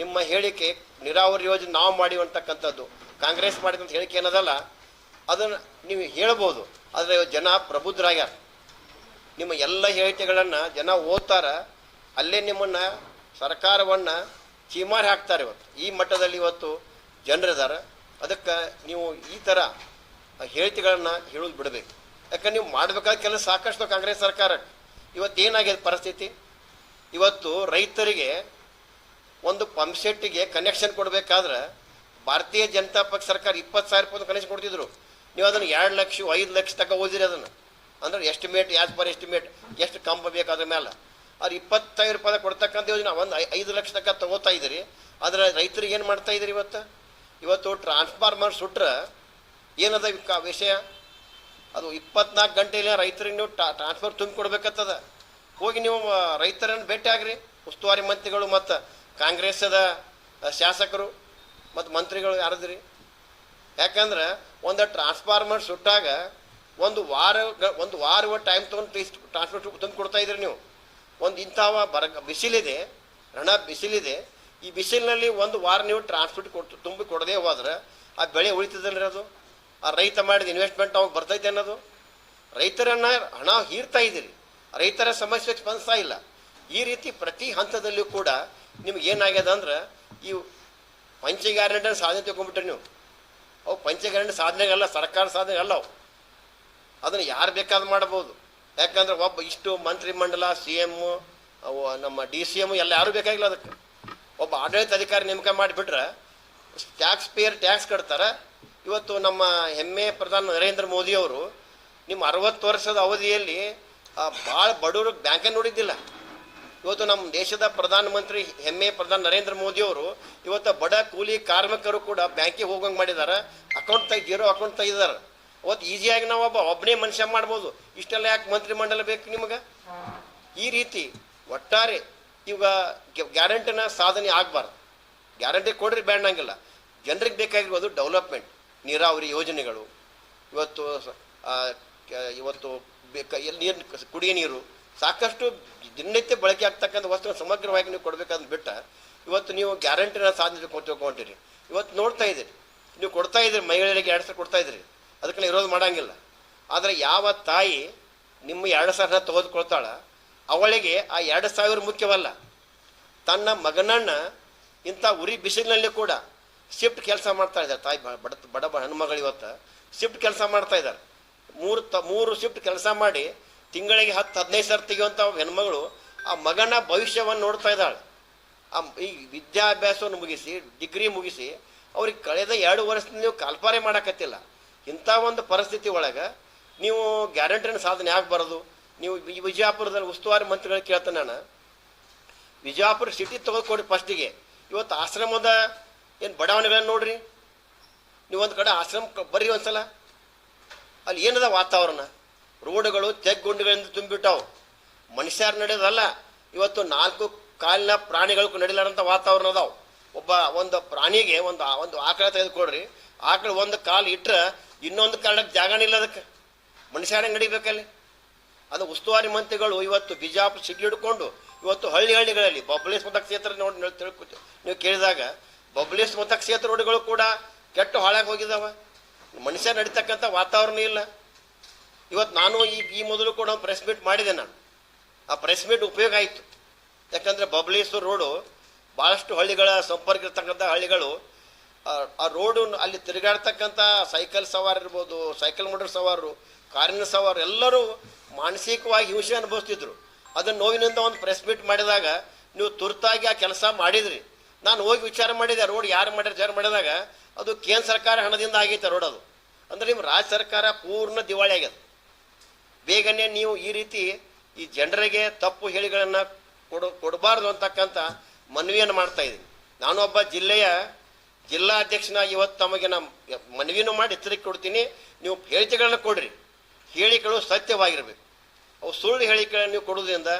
ನಿಮ್ಮ ಹೇಳಿಕೆ ನೀರಾವರಿ ಯೋಜನೆ ನಾವು ಮಾಡಿವಿ ಅಂತಕ್ಕಂಥದ್ದು ಕಾಂಗ್ರೆಸ್ ಮಾಡಿದಂಥ ಹೇಳಿಕೆ ಏನದಲ್ಲ ಅದನ್ನು ನೀವು ಹೇಳ್ಬೋದು. ಆದರೆ ಜನ ಪ್ರಬುದ್ಧರಾಗ್ಯಾರ. ನಿಮ್ಮ ಎಲ್ಲ ಹೇಳಿಕೆಗಳನ್ನು ಜನ ಓದ್ತಾರ. ಅಲ್ಲೇ ನಿಮ್ಮನ್ನು ಸರ್ಕಾರವನ್ನು ಚೀಮಾರಿ ಹಾಕ್ತಾರೆ. ಇವತ್ತು ಈ ಮಟ್ಟದಲ್ಲಿ ಇವತ್ತು ಜನರಿದ್ದಾರೆ. ಅದಕ್ಕೆ ನೀವು ಈ ಥರ ಹೇಳಿಕೆಗಳನ್ನು ಹೇಳೋದು ಬಿಡಬೇಕು. ಯಾಕಂದ್ರೆ ನೀವು ಮಾಡಬೇಕಾದ ಕೆಲಸ ಸಾಕಷ್ಟು ಕಾಂಗ್ರೆಸ್ ಸರ್ಕಾರಕ್ಕೆ. ಇವತ್ತು ಏನಾಗಿದೆ ಪರಿಸ್ಥಿತಿ? ಇವತ್ತು ರೈತರಿಗೆ ಒಂದು ಪಂಪ್ ಸೆಟ್ಟಿಗೆ ಕನೆಕ್ಷನ್ ಕೊಡಬೇಕಾದ್ರೆ ಭಾರತೀಯ ಜನತಾ ಪಕ್ಷ ಸರ್ಕಾರ 20,000 ರೂಪಾಯಿ ಕನೆಕ್ಷನ್ ಕೊಡ್ತಿದ್ರು. ನೀವು ಅದನ್ನು 2 ಲಕ್ಷ 5 ಲಕ್ಷ ತನಕ ಓದಿರಿ. ಅದನ್ನು ಅಂದ್ರೆ ಎಸ್ಟಿಮೇಟ್ ಆ್ಯಸ್ ಪರ್ ಎಸ್ಟಿಮೇಟ್ ಎಷ್ಟು ಕಂಬ ಬೇಕಾದ್ರ ಮೇಲೆ ಅವ್ರು 20,000 ರೂಪಾಯಿ ಕೊಡ್ತಕ್ಕಂಥ ಯೋಜನೆ ಒಂದು 5 ಲಕ್ಷ ತನಕ ತಗೋತಾ ಇದ್ದೀರಿ. ಆದರೆ ರೈತರಿಗೆ ಏನು ಮಾಡ್ತಾ ಇದ್ದೀರಿ? ಇವತ್ತು ಟ್ರಾನ್ಸ್ಫಾರ್ಮರ್ ಸುಟ್ರೆ ಏನದ ವಿಷಯ? ಅದು 24 ಗಂಟೆಯಲ್ಲಿ ರೈತರಿಗೆ ನೀವು ಟ್ರಾನ್ಸ್ಫರ್ ತುಂಬಿ ಕೊಡ್ಬೇಕತ್ತದ. ಹೋಗಿ ನೀವು ರೈತರನ್ನು ಭೇಟಿ ಆಗ್ರಿ. ಉಸ್ತುವಾರಿ ಮಂತ್ರಿಗಳು ಮತ್ತು ಕಾಂಗ್ರೆಸ್ಸದ ಶಾಸಕರು ಮತ್ತು ಮಂತ್ರಿಗಳು ಯಾರದ್ರಿ? ಯಾಕಂದ್ರೆ ಒಂದು ಟ್ರಾನ್ಸ್ಫಾರ್ಮರ್ ಸುಟ್ಟಾಗ ಒಂದು ವಾರ ಟೈಮ್ ತೊಗೊಂಡು ಟ್ರಾನ್ಸ್ಫರ್ ತುಂಬಿ ಕೊಡ್ತಾ ಇದ್ರಿ ನೀವು. ಒಂದು ಇಂಥವ ಬಿಸಿಲಿದೆ, ಬಿಸಿಲಿದೆ. ಈ ಬಿಸಿಲಿನಲ್ಲಿ ಒಂದು ವಾರ ನೀವು ಟ್ರಾನ್ಸ್ಪೋರ್ಟ್ ತುಂಬಿ ಕೊಡದೇ ಹೋದ್ರೆ ಆ ಬೆಳೆ ಉಳಿತದಲ್ರಿ. ಅದು ಆ ರೈತ ಮಾಡಿದ ಇನ್ವೆಸ್ಟ್ಮೆಂಟ್ ಅವಾಗ ಬರ್ತೈತೆ ಅನ್ನೋದು. ರೈತರನ್ನು ಹಣ ಹೀರ್ತಾ ಇದ್ದೀರಿ. ರೈತರ ಸಮಸ್ಯೆಗೆ ಸ್ಪಂದಿಸ್ತಾ ಇಲ್ಲ. ಈ ರೀತಿ ಪ್ರತಿ ಹಂತದಲ್ಲೂ ಕೂಡ ನಿಮ್ಗೆ ಏನಾಗ್ಯದ ಅಂದ್ರೆ ಈ ಪಂಚಗ್ಯಾರಂಟಿ ಸಾಧನೆ ತಗೊಂಡ್ಬಿಟ್ರಿ ನೀವು. ಅವು ಪಂಚಗ್ಯಾರಂಟಿ ಸಾಧನೆಗಲ್ಲ, ಸರ್ಕಾರ ಸಾಧನೆ ಅಲ್ಲ ಅವು. ಅದನ್ನು ಯಾರು ಬೇಕಾದ್ರೂ ಮಾಡ್ಬೋದು. ಯಾಕಂದ್ರೆ ಒಬ್ಬ ಇಷ್ಟು ಮಂತ್ರಿಮಂಡಲ, CM, ನಮ್ಮ DCM ಎಲ್ಲ ಯಾರೂ ಬೇಕಾಗಿಲ್ಲ. ಅದಕ್ಕೆ ಒಬ್ಬ ಆಡಳಿತ ಅಧಿಕಾರಿ ನೇಮಕ ಮಾಡಿಬಿಟ್ರೆ ಟ್ಯಾಕ್ಸ್ ಪೇಯರ್ ಟ್ಯಾಕ್ಸ್ ಕಟ್ತಾರೆ. ಇವತ್ತು ನಮ್ಮ ಹೆಮ್ಮೆ ಪ್ರಧಾನಿ ನರೇಂದ್ರ ಮೋದಿಯವರು ನಿಮ್ಮ 60 ವರ್ಷದ ಅವಧಿಯಲ್ಲಿ ಭಾಳ ಬಡವರು ಬ್ಯಾಂಕನ್ನು ನೋಡಿದ್ದಿಲ್ಲ. ಇವತ್ತು ನಮ್ಮ ದೇಶದ ಪ್ರಧಾನಮಂತ್ರಿ ಹೆಮ್ಮೆ ಪ್ರಧಾನಿ ನರೇಂದ್ರ ಮೋದಿಯವರು ಇವತ್ತು ಬಡ ಕೂಲಿ ಕಾರ್ಮಿಕರು ಕೂಡ ಬ್ಯಾಂಕಿಗೆ ಹೋಗಂಗೆ ಮಾಡಿದ್ದಾರೆ. ಜೀರೋ ಅಕೌಂಟ್ ತೆಗಿದ್ದಾರೆ. ಅವತ್ತು ಈಸಿಯಾಗಿ ನಾವು ಒಬ್ಬನೇ ಮನುಷ್ಯ ಮಾಡ್ಬೋದು. ಇಷ್ಟೆಲ್ಲ ಯಾಕೆ ಮಂತ್ರಿಮಂಡಲ ಬೇಕು ನಿಮಗೆ? ಈ ರೀತಿ ಒಟ್ಟಾರೆ ಇವಾಗ ಗ್ಯಾರಂಟಿನ ಸಾಧನೆ ಆಗಬಾರ್ದು. ಗ್ಯಾರಂಟಿ ಕೊಡ್ರಿ ಬೇಡಂಗಿಲ್ಲ. ಜನರಿಗೆ ಬೇಕಾಗಿರೋದು ಡೆವಲಪ್ಮೆಂಟ್, ನೀರಾವರಿ ಯೋಜನೆಗಳು. ಇವತ್ತು ನೀರು, ಕುಡಿಯೋ ನೀರು, ಸಾಕಷ್ಟು ದಿನನಿತ್ಯ ಬಳಕೆ ಆಗ್ತಕ್ಕಂಥ ವಸ್ತುಗಳು ಸಮಗ್ರವಾಗಿ ನೀವು ಕೊಡಬೇಕಂತ ಬಿಟ್ಟ ಇವತ್ತು ನೀವು ಗ್ಯಾರಂಟಿನ ಸಾಧನೆ ತಿಳ್ಕೊಂಡಿರಿ. ಇವತ್ತು ನೋಡ್ತಾ ಇದ್ದೀರಿ, ನೀವು ಕೊಡ್ತಾ ಇದ್ದೀರಿ, ಮಹಿಳೆಯರಿಗೆ 2 ಸಾವಿರ ಕೊಡ್ತಾ ಇದ್ದೀರಿ. ಅದಕ್ಕೆ ವಿರೋಧ ಮಾಡೋಂಗಿಲ್ಲ. ಆದರೆ ಯಾವ ತಾಯಿ ನಿಮ್ಮ 2 ಸಾವಿರ ತೆಗೆದುಕೊಳ್ತಾಳ ಅವಳಿಗೆ ಆ 2 ಸಾವಿರ ಮುಖ್ಯವಲ್ಲ. ತನ್ನ ಮಗನನ್ನು ಇಂಥ ಉರಿ ಬಿಸಿಲಿನಲ್ಲಿ ಕೂಡ ಶಿಫ್ಟ್ ಕೆಲಸ ಮಾಡ್ತಾ ಇದ್ದಾರೆ. ತಾಯಿ ಬಡ ಹೆಣ್ಮಗಳು ಇವತ್ತು ಶಿಫ್ಟ್ ಕೆಲಸ ಮಾಡ್ತಾ ಇದ್ದಾರೆ. 3 ಶಿಫ್ಟ್ ಕೆಲಸ ಮಾಡಿ ತಿಂಗಳಿಗೆ 10-15 ಸಾವಿರ ತೆಗೆಯುವಂಥ ಹೆಣ್ಮಗಳು ಆ ಮಗನ ಭವಿಷ್ಯವನ್ನು ನೋಡ್ತಾ ಇದ್ದಾಳೆ. ಈ ವಿದ್ಯಾಭ್ಯಾಸವನ್ನು ಮುಗಿಸಿ, ಡಿಗ್ರಿ ಮುಗಿಸಿ ಅವ್ರಿಗೆ ಕಳೆದ 2 ವರ್ಷದಿಂದ ನೀವು ಕಾಲ್ಪಾರೆ ಮಾಡೋಕತ್ತಿಲ್ಲ. ಇಂಥ ಒಂದು ಪರಿಸ್ಥಿತಿ ಒಳಗೆ ನೀವು ಗ್ಯಾರಂಟಿನ ಸಾಧನೆ ಆಗಬಾರ್ದು. ನೀವು ಈ ವಿಜಯಪುರದಲ್ಲಿ ಉಸ್ತುವಾರಿ ಮಂತ್ರಿಗಳು ಕೇಳ್ತಾನೆ ನಾನು, ವಿಜಯಪುರ ಸಿಟಿ ತೆಗೆದುಕೊಡಿ ಫಸ್ಟಿಗೆ. ಇವತ್ತು ಆಶ್ರಮದ ಏನು ಬಡಾವಣೆಗಳನ್ನು ನೋಡ್ರಿ. ನೀವು ಒಂದು ಕಡೆ ಆಶ್ರಮ ಬರ್ರಿ ಒಂದ್ಸಲ. ಅಲ್ಲಿ ಏನದ ವಾತಾವರಣ? ರೋಡ್ಗಳು ತೆಗ್ಗುಂಡಿಗಳಿಂದ ತುಂಬಿಬಿಟ್ಟಾವು. ಮನುಷ್ಯರು ನಡೆಯೋದಲ್ಲ, ಇವತ್ತು 4 ಕಾಲಿನ ಪ್ರಾಣಿಗಳಿಗೂ ನಡಿಲಾರಂಥ ವಾತಾವರಣ ಅದಾವೆ. ಒಂದು ಪ್ರಾಣಿಗೆ ಒಂದು ಆಕಳ ತೆಗೆದುಕೊಡ್ರಿ. ಆಕಳ ಒಂದು ಕಾಲು ಇಟ್ಟರೆ ಇನ್ನೊಂದು ಕಾಲಕ್ಕೆ ಜಾಗನೇ ಇಲ್ಲ. ಅದಕ್ಕೆ ಮನುಷ್ಯರಂಗೆ ನಡಿಬೇಕಲ್ಲಿ. ಅದು ಉಸ್ತುವಾರಿ ಮಂತ್ರಿಗಳು ಇವತ್ತು ಬಿಜಾಪುರ ಸಿಟಿ ಹಿಡ್ಕೊಂಡು ಇವತ್ತು ಹಳ್ಳಿಗಳಲ್ಲಿ ಬಬ್ಲೇಶ್ ಮತಕ್ಷೇತ್ರ ನೀವು ಕೇಳಿದಾಗ ಬಬ್ಲೇಶ್ ಮತಕ್ಷೇತ್ರ ರೋಡ್ಗಳು ಕೂಡ ಕೆಟ್ಟು ಹಾಳಾಗಿ ಹೋಗಿದ್ದಾವ. ಮನುಷ್ಯ ನಡೀತಕ್ಕಂಥ ವಾತಾವರಣ ಇಲ್ಲ. ಇವತ್ತು ನಾನು ಈ ಮೊದಲು ಕೂಡ ಪ್ರೆಸ್ ಮೀಟ್ ಮಾಡಿದೆ. ನಾನು ಆ ಪ್ರೆಸ್ ಮೀಟ್ ಉಪಯೋಗ ಆಯಿತು. ಯಾಕಂದರೆ ಬಬ್ಲೇಶ್ವರ ರೋಡು ಭಾಳಷ್ಟು ಹಳ್ಳಿಗಳ ಸಂಪರ್ಕ ಇರ್ತಕ್ಕಂಥ ಹಳ್ಳಿಗಳು, ಆ ರೋಡು ಅಲ್ಲಿ ತಿರುಗಾಡ್ತಕ್ಕಂಥ ಸೈಕಲ್ ಸವಾರ ಇರ್ಬೋದು, ಸೈಕಲ್ ಮೋಟರ್ ಸವಾರರು, ಕಾರಿನ ಸವಾರು ಎಲ್ಲರೂ ಮಾನಸಿಕವಾಗಿ ಹಿಂಸೆ ಅನುಭವಿಸ್ತಿದ್ರು. ಅದನ್ನು ನೋವಿನಿಂದ ಒಂದು ಪ್ರೆಸ್ ಮೀಟ್ ಮಾಡಿದಾಗ ನೀವು ತುರ್ತಾಗಿ ಆ ಕೆಲಸ ಮಾಡಿದ್ರಿ. ನಾನು ಹೋಗಿ ವಿಚಾರ ಮಾಡಿದೆ, ರೋಡ್ ಯಾರು ಮಾಡಿದಾಗ ಅದು ಕೇಂದ್ರ ಸರ್ಕಾರ ಹಣದಿಂದ ಆಗೈತೆ ರೋಡ್. ಅದು ಅಂದರೆ ನಿಮ್ಮ ರಾಜ್ಯ ಸರ್ಕಾರ ಪೂರ್ಣ ದಿವಾಳಿ ಆಗ್ಯದ. ಬೇಗನೆ ನೀವು ಈ ರೀತಿ ಈ ಜನರಿಗೆ ತಪ್ಪು ಹೇಳಿಗಳನ್ನು ಕೊಡಬಾರ್ದು ಅಂತಕ್ಕಂಥ ಮನವಿಯನ್ನು ಮಾಡ್ತಾ ಇದ್ದೀನಿ. ನಾನು ಒಬ್ಬ ಜಿಲ್ಲಾ ಅಧ್ಯಕ್ಷನಾಗಿ ಇವತ್ತು ತಮಗೆ ನಾನು ಮನವಿನೂ ಮಾಡಿ ಎಚ್ಚರಿಕೆ ಕೊಡ್ತೀನಿ. ನೀವು ಹೇಳಿಕೆಗಳನ್ನು ಕೊಡ್ರಿ. ಹೇಳಿಕೆಗಳು ಸತ್ಯವಾಗಿರಬೇಕು. ಅವು ಸುಳ್ಳು ಹೇಳಿಕೆಗಳನ್ನು ನೀವು ಕೊಡೋದ್ರಿಂದ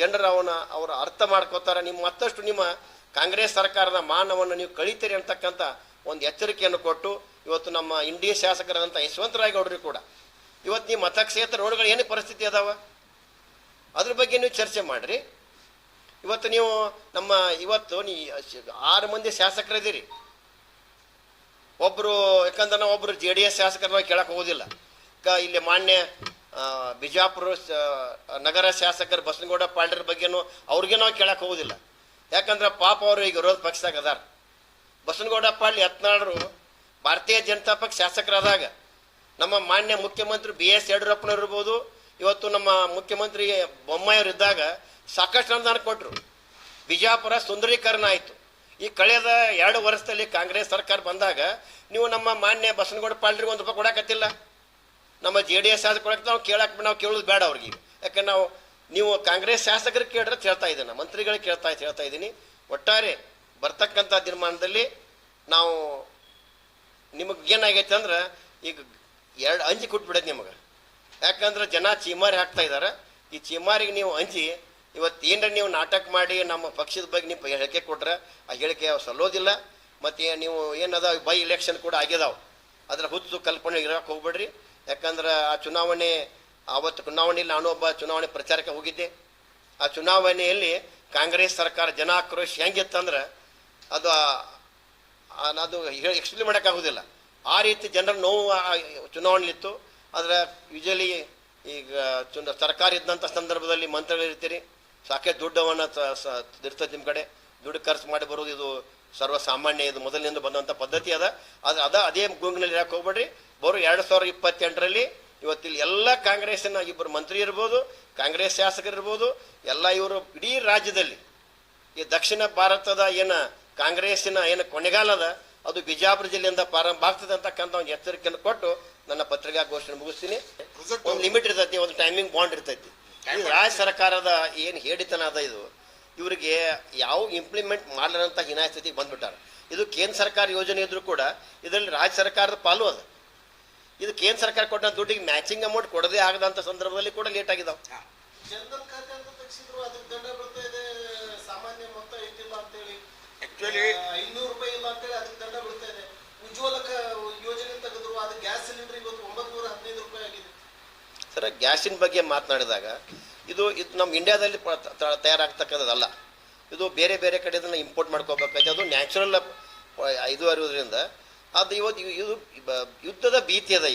ಜನರು ಅವರ ಅರ್ಥ ಮಾಡ್ಕೋತಾರೆ. ಮತ್ತಷ್ಟು ನಿಮ್ಮ ಕಾಂಗ್ರೆಸ್ ಸರ್ಕಾರದ ಮಾನವನ್ನು ನೀವು ಕಳೀತೀರಿ ಅಂತಕ್ಕಂಥ ಒಂದು ಎಚ್ಚರಿಕೆಯನ್ನು ಕೊಟ್ಟು ಇವತ್ತು ನಮ್ಮ ಇಂಡಿಯಾ ಶಾಸಕರಾದಂಥ ಯಶವಂತರಾಯ ಗೌಡರು ಕೂಡ ಇವತ್ತು ನಿಮ್ಮ ಮತಕ್ಷೇತ್ರ ರೋಡ್ಗಳು ಏನು ಪರಿಸ್ಥಿತಿ ಅದಾವ ಅದ್ರ ಬಗ್ಗೆ ನೀವು ಚರ್ಚೆ ಮಾಡಿರಿ. ಇವತ್ತು ನೀವು ನಮ್ಮ ಇವತ್ತು 6 ಮಂದಿ ಶಾಸಕರಿದ್ದೀರಿ. ಒಬ್ಬರು ಯಾಕಂದ್ರೆ ನಾವು ಒಬ್ಬರು JDS ಶಾಸಕರನ್ನ ಕೇಳಕ್ಕೆ ಹೋಗೋದಿಲ್ಲ. ಇಲ್ಲಿ ಮಾನ್ಯ ಬಿಜಾಪುರ ನಗರ ಶಾಸಕರು ಬಸನಗೌಡ ಪಾಟೀಲ್ ಬಗ್ಗೆನೂ ಅವ್ರಿಗೆ ನಾವು ಕೇಳಕ್ಕೆ ಹೋಗೋದಿಲ್ಲ. ಯಾಕಂದ್ರೆ ಪಾಪ ಅವರು ಈಗ ವಿರೋಧ ಪಕ್ಷದಾಗ ಅದಾರ. ಬಸನಗೌಡ ಪಾಟೀಲ್ ಯತ್ನಾಳರು ಭಾರತೀಯ ಜನತಾ ಪಕ್ಷ ಶಾಸಕರಾದಾಗ ನಮ್ಮ ಮಾನ್ಯ ಮುಖ್ಯಮಂತ್ರಿ BS ಯಡಿಯೂರಪ್ಪನವ್ರು ಇರ್ಬೋದು, ಇವತ್ತು ನಮ್ಮ ಮುಖ್ಯಮಂತ್ರಿ ಬೊಮ್ಮಾಯಿಯವರು ಇದ್ದಾಗ ಸಾಕಷ್ಟು ಅನುದಾನ ಕೊಟ್ಟರು. ಬಿಜಾಪುರ ಸುಂದರೀಕರಣ ಆಯಿತು. ಈ ಕಳೆದ 2 ವರ್ಷದಲ್ಲಿ ಕಾಂಗ್ರೆಸ್ ಸರ್ಕಾರ ಬಂದಾಗ ನೀವು ನಮ್ಮ ಮಾನ್ಯ ಬಸನಗೌಡ ಪಾಟೀಲ್ರಿಗೆ 1 ರೂಪಾಯಿ ಕೊಡಕತ್ತಿಲ್ಲ. ನಮ್ಮ JDS ಶಾಸಕರು ನಾವು ಕೇಳೋದು ಬೇಡ ಅವ್ರಿಗೆ. ಯಾಕಂದ್ರೆ ನೀವು ಕಾಂಗ್ರೆಸ್ ಶಾಸಕರಿಗೆ ಕೇಳಿದ್ರೆ ಹೇಳ್ತಾ ಇದ್ದೀನಿ, ಮಂತ್ರಿಗಳಿಗೆ ಹೇಳ್ತಾ ಇದ್ದೀನಿ. ಒಟ್ಟಾರೆ ಬರ್ತಕ್ಕಂಥ ದಿನಮಾನದಲ್ಲಿ ನಾವು ನಿಮಗೇನಾಗೈತೆ ಅಂದ್ರೆ ಈಗ 2 ಅಂಜಿ ಕೊಟ್ಬಿಡೋದು ನಿಮಗೆ. ಯಾಕಂದ್ರೆ ಜನ ಚೀಮಾರಿ ಹಾಕ್ತಾ ಇದ್ದಾರೆ. ಈ ಚೀಮಾರಿಗೆ ನೀವು ಅಂಜಿ ಇವತ್ತು ಏನರ ನೀವು ನಾಟಕ ಮಾಡಿ ನಮ್ಮ ಪಕ್ಷದ ಬಗ್ಗೆ ನೀವು ಹೇಳಿಕೆ ಕೊಟ್ರೆ ಆ ಹೇಳಿಕೆ ಸಲ್ಲೋದಿಲ್ಲ. ಮತ್ತು ನೀವು ಏನದ ಬೈ ಇಲೆಕ್ಷನ್ ಕೂಡ ಆಗಿದಾವೆ, ಅದರ ಹುಚ್ಚು ಕಲ್ಪನೆ ಇರೋಕೆ ಹೋಗ್ಬೇಡ್ರಿ. ಯಾಕಂದ್ರೆ ಆ ಚುನಾವಣೆಯಲ್ಲಿ ನಾನು ಒಬ್ಬ ಚುನಾವಣೆ ಪ್ರಚಾರಕ್ಕೆ ಹೋಗಿದ್ದೆ. ಆ ಚುನಾವಣೆಯಲ್ಲಿ ಕಾಂಗ್ರೆಸ್ ಸರ್ಕಾರ ಜನ ಆಕ್ರೋಶ ಹೆಂಗಿತ್ತಂದ್ರೆ ಅದು ಎಕ್ಸ್ಪ್ಲೇನ್ ಮಾಡೋಕ್ಕಾಗೋದಿಲ್ಲ. ಆ ರೀತಿ ಜನರ ನೋವು ಚುನಾವಣೆಲಿತ್ತು. ಆದರೆ ಯೂಶಲಿ ಈಗ ಸರ್ಕಾರ ಇದ್ದಂಥ ಸಂದರ್ಭದಲ್ಲಿ ಮಂತ್ರಿಗಳಿರ್ತೀರಿ, ಸಾಕಷ್ಟು ದುಡ್ಡವನ್ನು ಇರ್ತದೆ ನಿಮ್ಮ ಕಡೆ, ದುಡ್ಡು ಖರ್ಚು ಮಾಡಿ ಬರೋದು ಇದು ಸರ್ವಸಾಮಾನ್ಯ, ಇದು ಮೊದಲಿನಿಂದ ಬಂದಂಥ ಪದ್ಧತಿ ಅದ. ಆದರೆ ಅದೇ ಗುಂಗಿನಲ್ಲಿ ಇರಕ್ಕೆ ಹೋಗ್ಬೇಡ್ರಿ. ಬರೋ 2028ರಲ್ಲಿ ಇವತ್ತಿಲ್ಲಿ ಎಲ್ಲ ಕಾಂಗ್ರೆಸ್ಸಿನ 2 ಮಂತ್ರಿ ಇರ್ಬೋದು, ಕಾಂಗ್ರೆಸ್ ಶಾಸಕರಿರ್ಬೋದು, ಎಲ್ಲ ಇವರು ಇಡೀ ರಾಜ್ಯದಲ್ಲಿ ಈ ದಕ್ಷಿಣ ಭಾರತದ ಕಾಂಗ್ರೆಸ್ಸಿನ ಕೊನೆಗಾಲದ ಅದು ಬಿಜಾಪುರ ಜಿಲ್ಲೆಯಿಂದ ಪ್ರಾರಂಭ ಆಗ್ತದೆ ಅಂತಕ್ಕಂಥ ಒಂದು ಎಚ್ಚರಿಕೆಯನ್ನು ಕೊಟ್ಟು ನನ್ನ ಪತ್ರಿಕಾಗೋಷ್ಠಿಯನ್ನು ಮುಗಿಸ್ತೀನಿ. ಒಂದು ಲಿಮಿಟ್ ಇರ್ತೈತಿ, ಒಂದು ಟೈಮಿಂಗ್ ಬಾಂಡ್ ಇರ್ತೈತಿ. ಈ ರಾಜ್ಯ ಸರ್ಕಾರದ ಹೇಳಿತನ ಅದ ಇದು, ಇವರಿಗೆ ಯಾವ ಇಂಪ್ಲಿಮೆಂಟ್ ಮಾಡಲಂತ ಹೀನಾಯ ಸ್ಥಿತಿಗೆ ಬಂದ್ಬಿಟ್ಟಾರೆ. ಇದು ಕೇಂದ್ರ ಸರ್ಕಾರ ಯೋಜನೆ ಇದ್ರೂ ಕೂಡ ಇದರಲ್ಲಿ ರಾಜ್ಯ ಸರ್ಕಾರದ ಪಾಲು ಅದ. ಇದು ಕೇಂದ್ರ ಸರ್ಕಾರ ಕೊಟ್ಟ ದುಡ್ಡಿಗೆ ಮ್ಯಾಚಿಂಗ್ ಅಮೌಂಟ್ ಕೊಡದೇ ಆಗದಂಥ ಸಂದರ್ಭದಲ್ಲಿ ಕೂಡ ಲೇಟ್ ಆಗಿದಾವೆ. ಆಕ್ಚುಲಿ 500 ರೂಪಾಯಿ ಇಲ್ಲ ಅಂತೇಳಿ ಅದಕ್ಕೆ ದಂಡ ಬೀಳ್ತಾ ಇದೆ. ಉಜ್ವಲ ಯೋಜನೆ ತೆಗೆದ್ರು, ಅದು ಗ್ಯಾಸ್ ಸಿಲಿಂಡರ್ ಇವತ್ತು 915 ರೂಪಾಯಿ ಆಗಿದೆ. ಸರ್, ಗ್ಯಾಸಿನ ಬಗ್ಗೆ ಮಾತನಾಡಿದಾಗ ಇದು ನಮ್ಮ ಇಂಡಿಯಾದಲ್ಲಿ ತಯಾರಾಗ್ತಕ್ಕಂಥದ್ದಲ್ಲ. ಇದು ಬೇರೆ ಬೇರೆ ಕಡೆಯಿಂದ ಇಂಪೋರ್ಟ್ ಮಾಡ್ಕೋಬೇಕಾಯ್ತು. ಅದು ನ್ಯಾಚುರಲ್ ಇದು ಇರೋದ್ರಿಂದ ಅದು ಇವತ್ತು ಇದು ಯುದ್ಧದ ಭೀತಿ ಅದ.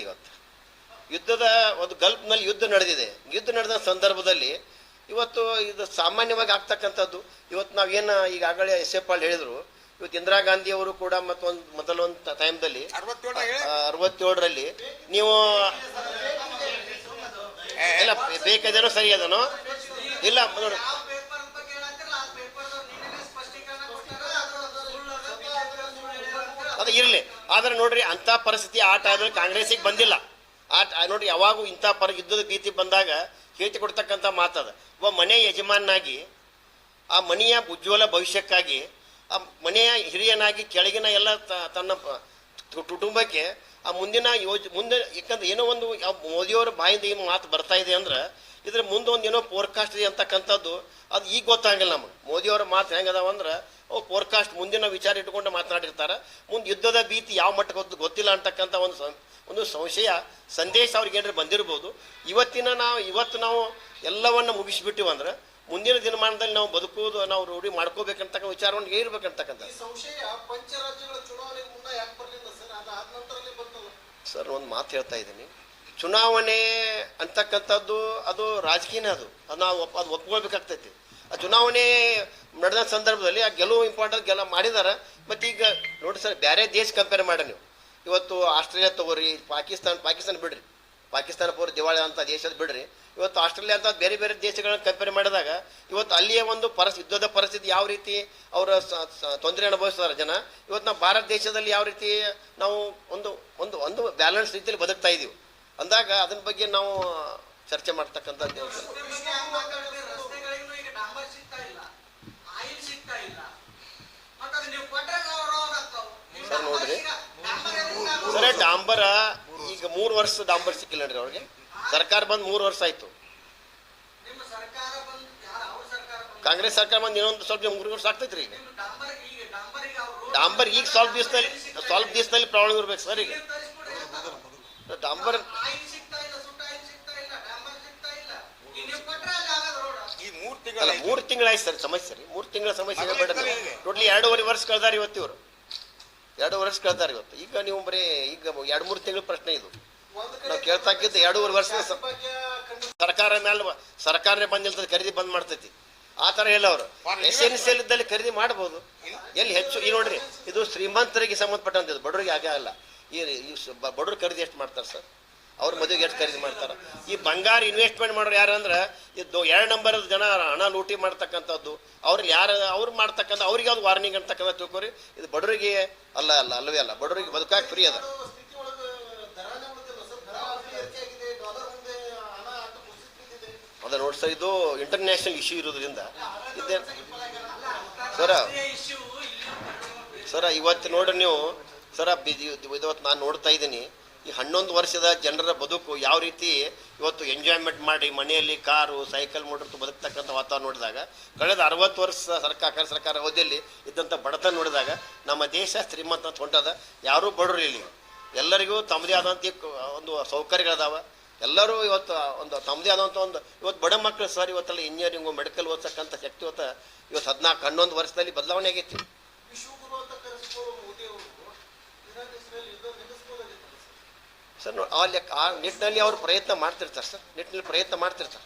ಯುದ್ಧದ ಒಂದು ಗಲ್ಫ್ನಲ್ಲಿ ಯುದ್ಧ ನಡೆದಿದೆ. ಯುದ್ಧ ನಡೆದ ಸಂದರ್ಭದಲ್ಲಿ ಇವತ್ತು ಇದು ಸಾಮಾನ್ಯವಾಗಿ ಆಗ್ತಕ್ಕಂಥದ್ದು. ಇವತ್ತು ನಾವೇನು ಈಗಾಗಲೇ SF ಹೇಳಿದರು, ಇವತ್ತು ಇಂದಿರಾ ಗಾಂಧಿ ಅವರು ಕೂಡ ಮೊದಲೊಂದು ಟೈಮ್ದಲ್ಲಿ 67ರಲ್ಲಿ ನೀವು ಇಲ್ಲ ಬೇಕಾದೇನೋ ಸರಿ ಅದನೋ ಇಲ್ಲ ನೋಡಿ ಅದು ಇರಲಿ. ಆದರೆ ನೋಡ್ರಿ, ಅಂಥ ಪರಿಸ್ಥಿತಿ ಆ ಟೈಮಲ್ಲಿ ಕಾಂಗ್ರೆಸ್ಸಿಗೆ ಬಂದಿಲ್ಲ. ನೋಡ್ರಿ, ಯಾವಾಗೂ ಇಂಥ ಯುದ್ಧದ ಭೀತಿ ಬಂದಾಗ ಹೇಳ್ತಿ ಕೊಡ್ತಕ್ಕಂಥ ಮಾತದ. ಒಬ್ಬ ಮನೆಯ ಯಜಮಾನಾಗಿ ಆ ಮನೆಯ ಉಜ್ವಲ ಭವಿಷ್ಯಕ್ಕಾಗಿ ಆ ಮನೆಯ ಹಿರಿಯನಾಗಿ ಕೆಳಗಿನ ಎಲ್ಲ ತನ್ನ ಕುಟುಂಬಕ್ಕೆ ಆ ಮುಂದಿನ ಮುಂದೆ, ಯಾಕಂದ್ರೆ ಏನೋ ಒಂದು ಮೋದಿಯವರ ಬಾಯಿಂದ ಏನು ಮಾತು ಬರ್ತಾ ಇದೆ ಅಂದ್ರೆ ಇದ್ರ ಮುಂದೆ ಒಂದು ಏನೋ ಫೋರ್ಕಾಸ್ಟ್ ಇದೆ ಅಂತಕ್ಕಂಥದ್ದು ಅದು ಈಗ ಗೊತ್ತಾಗಿಲ್ಲ ನಮಗೆ. ಮೋದಿಯವರ ಮಾತು ಹೆಂಗದಾವ ಅಂದ್ರೆ ಅವು ಫೋರ್ಕಾಸ್ಟ್ ಮುಂದಿನ ವಿಚಾರ ಇಟ್ಕೊಂಡು ಮಾತನಾಡಿರ್ತಾರೆ. ಮುಂದೆ ಯುದ್ಧದ ಭೀತಿ ಯಾವ ಮಟ್ಟಕ್ಕೆ ಗೊತ್ತಿಲ್ಲ ಅಂತಕ್ಕಂಥ ಒಂದು ಸಂಶಯ ಸಂದೇಶ ಅವ್ರಿಗೆ ಏನಾದ್ರು ಬಂದಿರ್ಬೋದು. ಇವತ್ತು ನಾವು ಎಲ್ಲವನ್ನ ಮುಗಿಸ್ಬಿಟ್ಟಿವಿ ಅಂದ್ರೆ ಮುಂದಿನ ದಿನಮಾನದಲ್ಲಿ ನಾವು ಬದುಕುವುದು, ನಾವು ರೂಢಿ ಮಾಡ್ಕೋಬೇಕಂತಕ್ಕ ವಿಚಾರವನ್ನು ಹೇಳ್ಬೇಕಂತಕ್ಕಂಥ ಸರ್, ಒಂದು ಮಾತು ಹೇಳ್ತಾ ಇದ್ದೀನಿ. ಚುನಾವಣೆ ಅಂತಕ್ಕಂಥದ್ದು ಅದು ರಾಜಕೀಯನೇ, ಅದು ನಾವು ಒಪ್ಕೊಳ್ಬೇಕಾಗ್ತೈತಿ. ಆ ಚುನಾವಣೆ ನಡೆದ ಸಂದರ್ಭದಲ್ಲಿ ಆ ಗೆಲುವು ಇಂಪಾರ್ಟೆಂಟ್ ಮಾಡಿದಾರೆ. ಮತ್ತು ಈಗ ನೋಡಿ ಸರ್, ಬೇರೆ ದೇಶ ಕಂಪೇರ್ ಮಾಡಿ ನೀವು ಇವತ್ತು ಆಸ್ಟ್ರೇಲಿಯಾ ತಗೋರಿ, ಪಾಕಿಸ್ತಾನ ಬಿಡ್ರಿ, ಪಾಕಿಸ್ತಾನ ಪೂರ ದಿವಾಳಿ ಅಂತ ದೇಶದ ಬಿಡ್ರಿ, ಇವತ್ತು ಆಸ್ಟ್ರೇಲಿಯಾ ಅಂತ ಬೇರೆ ಬೇರೆ ದೇಶಗಳನ್ನ ಕಂಪೇರ್ ಮಾಡಿದಾಗ ಇವತ್ತು ಅಲ್ಲಿಯ ಒಂದು ಯುದ್ಧದ ಪರಿಸ್ಥಿತಿ ಯಾವ ರೀತಿ ಅವರ ತೊಂದರೆ ಅನುಭವಿಸ್ತಾರೆ ಜನ, ಇವತ್ತು ನಾವು ಭಾರತ ದೇಶದಲ್ಲಿ ಯಾವ ರೀತಿ ನಾವು ಒಂದು ಒಂದು ಒಂದು ಬ್ಯಾಲೆನ್ಸ್ ರೀತಿಯಲ್ಲಿ ಬದುಕ್ತಾ ಇದೀವಿ ಅಂದಾಗ ಅದನ್ನ ಬಗ್ಗೆ ನಾವು ಚರ್ಚೆ ಮಾಡ್ತಕ್ಕಂಥದ್ದು. ಸರ್ ನೋಡ್ರಿ ಸರ್, ಡಾಂಬರ ಈಗ 3 ವರ್ಷ ಡಾಂಬರ್ ಸಿಕ್ಕಿಲ್ಲ ನೋಡ್ರಿ ಅವ್ರಿಗೆ. ಸರ್ಕಾರ ಬಂದು 3 ವರ್ಷ ಆಯ್ತು. ಕಾಂಗ್ರೆಸ್ ಸರ್ಕಾರ ಬಂದು ಇನ್ನೊಂದು ಸ್ವಲ್ಪ 3 ವರ್ಷ ಆಗ್ತೈತ್ರಿ. ಈಗ ಡಾಂಬರ್ ಈಗ ಸ್ವಲ್ಪ ದಿವಸದಲ್ಲಿ ಪ್ರಾಬ್ಲಮ್ ಇರ್ಬೇಕು ಸರ್. ಈಗ ಡಾಂಬರ್ ಈ 3 ತಿಂಗಳ ಅಲ್ಲ 3 ತಿಂಗಳಾಯ್ತು ಸರ್ ಸಮಸ್ಯೆ ರೀ 3 ತಿಂಗಳ ಸಮಸ್ಯೆ ಬೇಡ ಟೋಟ್ಲಿ 2.5 ವರ್ಷ ಕಳೆದಾರ ಇವತ್ತು ಇವರು 2 ವರ್ಷ ಕಳೆದಾರ ಇವತ್ತು ಈಗ ನೀವು ಬರೀ ಈಗ 2-3 ತಿಂಗಳ ಪ್ರಶ್ನೆ ಇದು ನಾವು ಕೇಳ್ತಾಕಿದ್ದು 2.5 ವರ್ಷ ಸರ್ಕಾರ ಮೇಲೆ ಸರ್ಕಾರನೇ ಬಂದಿರ್ತದೆ ಖರೀದಿ ಬಂದ್ ಮಾಡ್ತೈತಿ ಆ ಥರ ಎಲ್ಲ ಅವರು ಎಸೆನ್ಸಿಯಲ್ ಇದ್ದಲ್ಲಿ ಖರೀದಿ ಮಾಡ್ಬೋದು ಎಲ್ಲಿ ಹೆಚ್ಚು ಈ ನೋಡ್ರಿ ಇದು ಶ್ರೀಮಂತರಿಗೆ ಸಂಬಂಧಪಟ್ಟಂಥದ್ದು ಬಡವರಿಗೆ ಆಗಲ್ಲ ಈ ಬಡವ್ರು ಖರೀದಿ ಎಷ್ಟು ಮಾಡ್ತಾರೆ ಸರ್ ಅವ್ರ ಮದುವೆಗೆ ಎಷ್ಟು ಖರೀದಿ ಮಾಡ್ತಾರೆ ಈ ಬಂಗಾರ ಇನ್ವೆಸ್ಟ್ಮೆಂಟ್ ಮಾಡೋರು ಯಾರು ಅಂದ್ರೆ ಇದು 2 ನಂಬರ್ ಜನ ಹಣ ಲೂಟಿ ಮಾಡ್ತಕ್ಕಂಥದ್ದು ಅವ್ರಿಗೆ ಯಾರು ಅವ್ರು ಮಾಡ್ತಕ್ಕಂಥ ಅವ್ರಿಗೆ ಯಾವ್ದು ವಾರ್ನಿಂಗ್ ಅಂತಕ್ಕಂಥ ತಿಳ್ಕೊರಿ ಇದು ಬಡವರಿಗೆ ಅಲ್ಲವೇ ಅಲ್ಲ ಬಡವರಿಗೆ ಬದುಕಾಗಿ ಫ್ರೀ ಅದ ಅದ ನೋಡಿ ಸರ್ ಇದು ಇಂಟರ್ನ್ಯಾಷನಲ್ ಇಶ್ಯೂ ಇರೋದ್ರಿಂದ ಇದೇ ಸರ ಇವತ್ತು ನೋಡ್ರಿ ನೀವು ಸರ ಇವತ್ತು ನಾನು ನೋಡ್ತಾ ಇದ್ದೀನಿ ಈ 11 ವರ್ಷದ ಜನರ ಬದುಕು ಯಾವ ರೀತಿ ಇವತ್ತು ಎಂಜಾಯ್ಮೆಂಟ್ ಮಾಡಿ ಮನೆಯಲ್ಲಿ ಕಾರು ಸೈಕಲ್ ಮೋಟರ್ ಬದುಕ್ತಕ್ಕಂಥ ವಾತಾವರಣ ನೋಡಿದಾಗ ಕಳೆದ 60 ವರ್ಷ ಸರ್ಕಾರ ಅವಧಿಯಲ್ಲಿ ಇದ್ದಂಥ ಬಡತನ ನೋಡಿದಾಗ ನಮ್ಮ ದೇಶ ಶ್ರೀಮಂತ ಹೊಂಟದ ಯಾರೂ ಬಡವರು ಇಲ್ಲಿ ಎಲ್ಲರಿಗೂ ತಮ್ಮದೇ ಆದಂಥ ಒಂದು ಸೌಕರ್ಯಗಳದಾವ ಎಲ್ಲರೂ ಇವತ್ತು ಒಂದು ತಮ್ಮದೇ ಆದಂಥ ಒಂದು ಇವತ್ತು ಬಡ ಮಕ್ಕಳು ಸರ್ ಇವತ್ತೆಲ್ಲ ಇಂಜಿನಿಯರಿಂಗು ಮೆಡಿಕಲ್ ಓದ್ತಕ್ಕಂಥ ಶಕ್ತಿ ಇವತ್ತು 11 ವರ್ಷದಲ್ಲಿ ಬದಲಾವಣೆ ಆಗೈತಿ ಸರ್ ಆ ನಿಟ್ಟಿನಲ್ಲಿ ಅವರು ಪ್ರಯತ್ನ ಮಾಡ್ತಿರ್ತಾರೆ ಸರ್ ಪ್ರಯತ್ನ ಮಾಡ್ತಿರ್ತಾರೆ